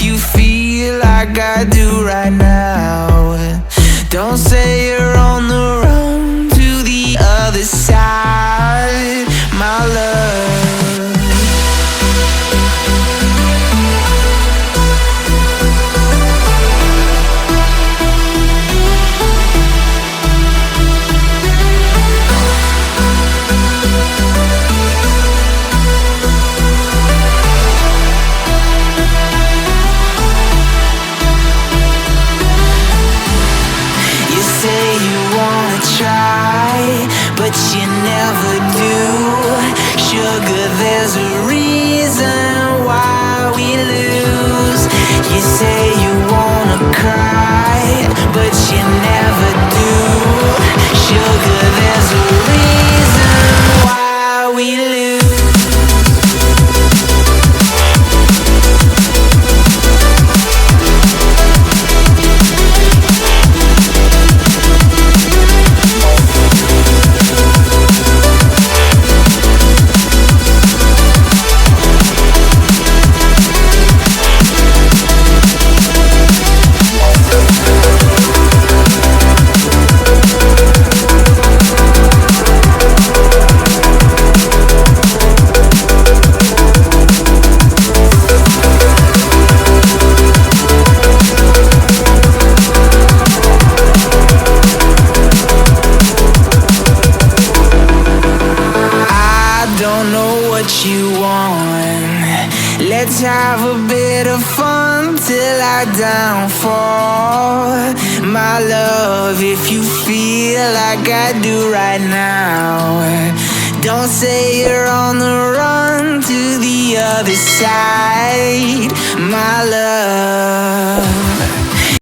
you feel like I do right now. Don't say you're on the run to the other side, my love. But you never do. Sugar, there's a reason why we lose. You say you wanna cry, but you never do. Sugar, there's a reason why we lose. You want. Let's have a bit of fun till I downfall, my love. If you feel like I do right now, don't say you're on the run to the other side, my love.